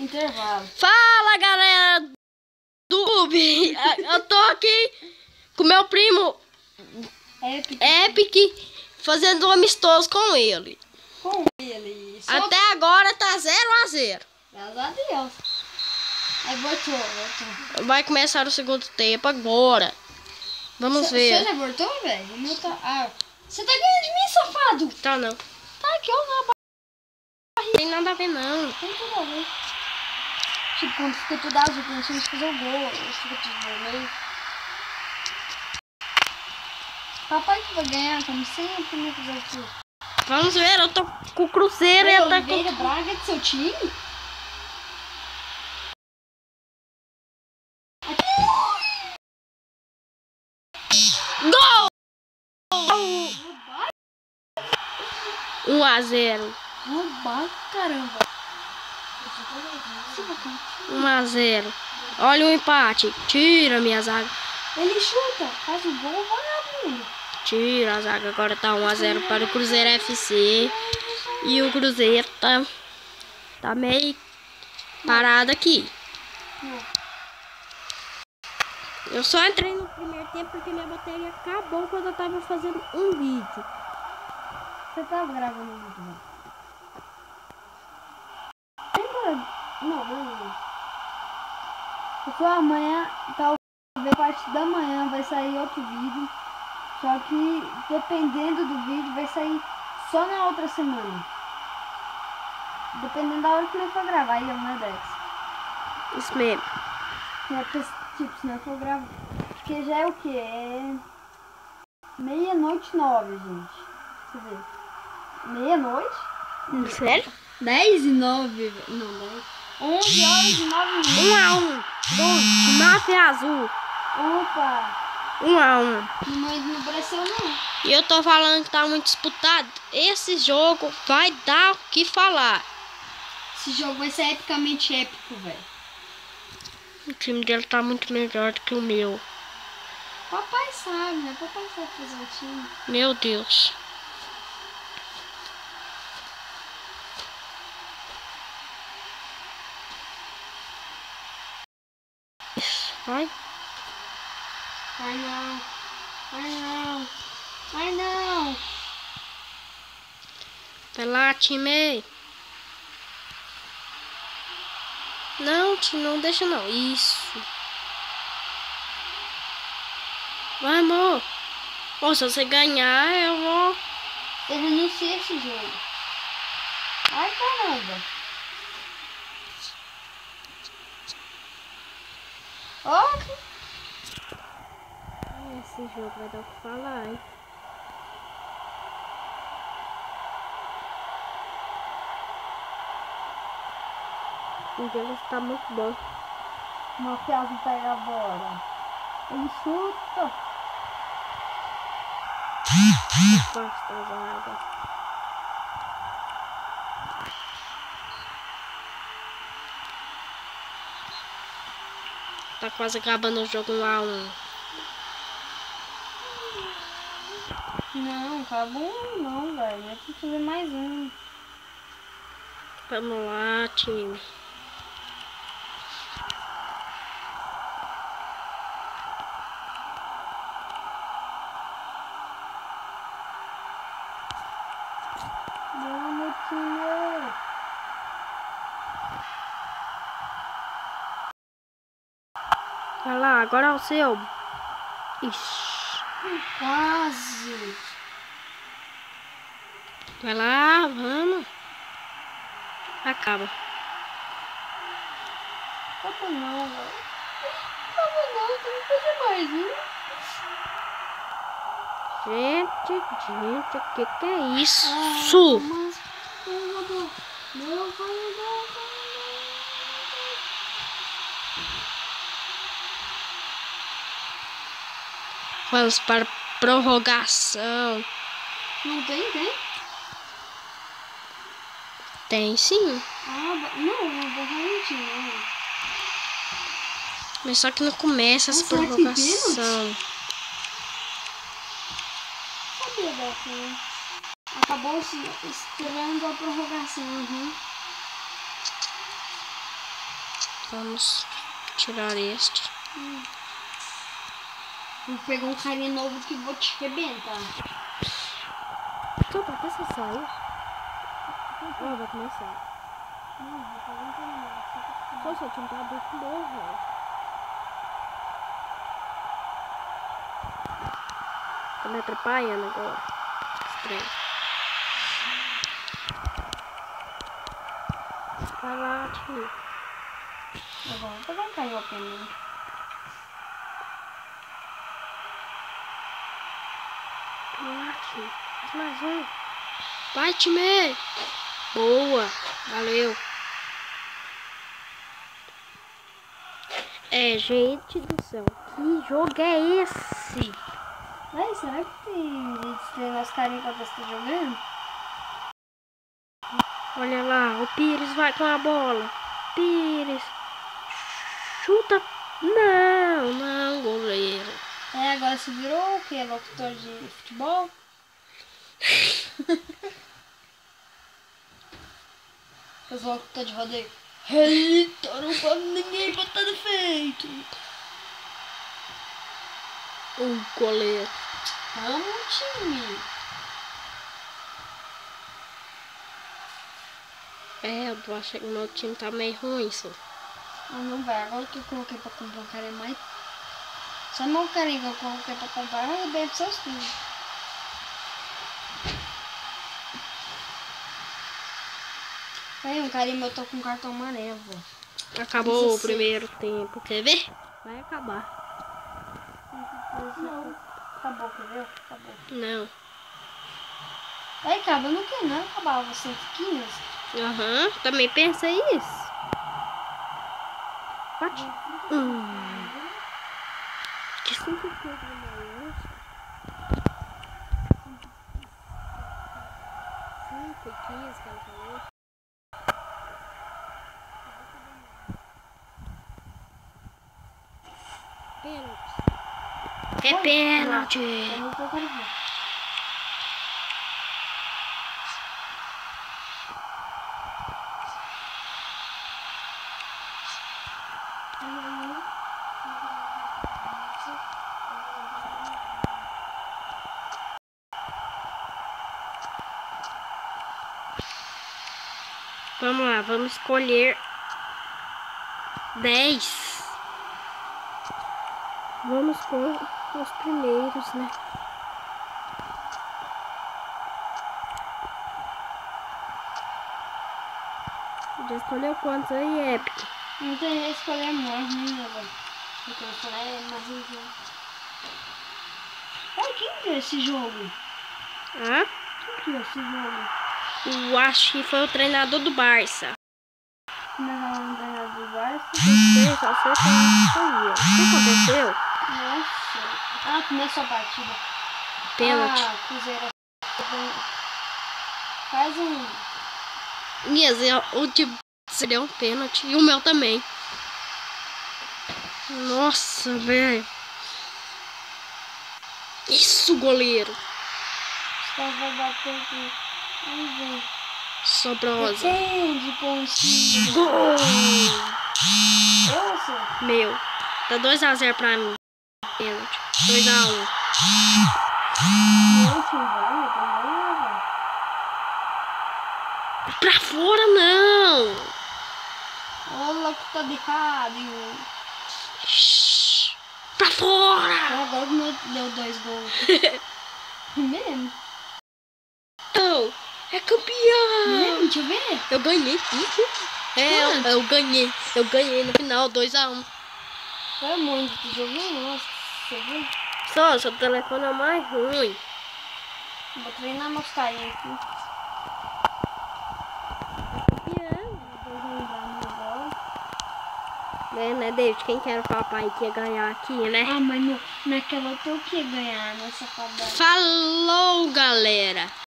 Intervalo. Fala, galera do YouTube. Eu tô aqui com meu primo Epic fazendo um amistoso com ele. Até agora tá 0-0. Graças a Deus. Aí voltou. Vai começar o segundo tempo agora. Vamos ver. Você já voltou, velho? Você tá ganhando de mim, safado? Tá, não. Tá aqui, ó, na Não tem nada a ver, não. tem tudo a ver. Tipo, quando fica tudo azul, quando você fazer o gol, fica tudo vermelho. Papai que vai ganhar, como sempre, né? Fazer o quê? Vamos ver, eu tô com o Cruzeiro e Ei, eu tô com... Oliveira Braga de seu time? Gol! 1-0. Roubar, caramba. 1-0. Olha o empate. Tira minha zaga. Ele chuta, faz o gol, vagabundo. Tira a zaga. Agora tá 1-0 para o Cruzeiro FC. E o Cruzeiro tá meio parado aqui. Eu só entrei no primeiro tempo porque minha bateria acabou quando eu tava fazendo um vídeo. Você tava gravando um vídeo, né? Não. Porque amanhã, talvez parte da manhã vai sair outro vídeo. Só que dependendo do vídeo vai sair só na outra semana. Dependendo da hora que ele for gravar, aí né, Dex? Isso mesmo. Tipo, se não for gravar. Porque já é o que? É 00:09, gente. Deixa eu ver. Meia-noite? Sério? 10:09. Não, 10. 11h09. 1-1. Do Máfia Azul. Opa! 1-1. Não pareceu não. E eu tô falando que tá muito disputado. Esse jogo vai dar o que falar. Esse jogo vai ser epicamente épico, velho. O time dele tá muito melhor do que o meu. Papai sabe, né? Papai sabe fazer um time. Meu Deus. Vai. Vai não. Vai não. Vai não. Vai lá, time. Não, time, não deixa não. Isso. Vai, amor. Ou se você ganhar, eu vou... Eu renunciei esse jogo. Ai, caramba. Oh. Esse jogo vai dar o que falar, hein? O jogo está muito bom. O Mafiazo pega a bola. Ele chuta. Basta a zaga. Tá quase acabando o jogo 1-1. Não, acabou não, velho. Nós temos que fazer mais um. Vamos lá, time. Vamos, time. Vai lá, agora é o seu. Ixi. Quase. Vai lá, vamos. Acaba. Acaba não, velho. Acaba não, tem que fazer mais um. Gente, o que é isso? Vamos para prorrogação. Não tem? Tem sim. Não tem. Mas só que não começa essa Será que tem prorrogação. Sabia dessa, né? Acabou esperando a prorrogação, Vamos tirar este. Vou pegar um carinha novo que vou te arrebentar. Então, pra que você saiu? Ó, vai começar. Só seu time tá muito bom, velho. Tá me atrapalhando agora. Estranho. Vai lá, tio. Agora vou pegar um carinha pra mim. Mais um. Vai, time! Boa! Valeu! É, gente do céu, que jogo é esse? Mas será que tem gente de treinar os carinhas enquanto você tá jogando? Olha lá, o Pires vai com a bola. Pires. Chuta. Não, não, goleiro. É, agora você virou o quê? Locutor de futebol? Os locutores de rodeio. Eita, não pode ninguém botar defeito. O goleiro. Vamos, time. É, eu tô achando que o meu time tá meio ruim, só. Ah, não vai. Agora que eu coloquei pra comprar um carinha mais... Só não o carinha que eu coloquei pra comprar, eu arrebento seus filhos. Aí, um carinha meu, eu tô com cartão amarelo. Acabou o primeiro tempo, quer ver? Vai acabar. Não. Acabou, quer ver? Acabou. Não. Aí, acaba, eu não quero não acabava 115. Aham, também pensei isso. Bate. Que 5 quilos de manhã. 5:15 que ela falou. Pênalti. É pênalti. Eu não tô querendo ver. Vamos lá, vamos escolher 10. Vamos com os primeiros, né? Já escolheu quantos aí, Epic? Não tem que escolher mais, né, velho? Porque eu escolher mais um jogo. Ai, quem criou esse jogo? Hã? Quem criou esse jogo? Eu acho que foi o treinador do Barça. Mas ela não ganhou do Barça. Não sei, só sei que foi eu. O que aconteceu? Nossa. Ah, começou a partida. Pênalti. Ah, Cruzeiro. Faz um... Yes, o de seria um pênalti. E o meu também. Nossa, velho. Isso, goleiro. Só vai bater aqui. Vamos ver. Sobrosa. Defende, Poncinho. Gol! Eu ou você? Meu. Tá 2-0 pra mim. Pênalti. 2-1. Meu time vai, eu também. Pra fora, não! Olha que tá de errado. Shhh. Pra fora! Agora que meu deu 2 gols. Mesmo? Oh, é campeão! Mesmo? Deixa eu ver. Eu ganhei. É, eu ganhei. Eu ganhei no final, 2-1. Foi muito que jogou, nossa. Você viu? Só, seu telefone é mais ruim. Vou treinar meus carinhos aqui. É, né, David? Quem que era o papai que ia ganhar aqui, né? Ah, mas naquela outra eu que ia ganhar, nessa fadada. Falou, galera!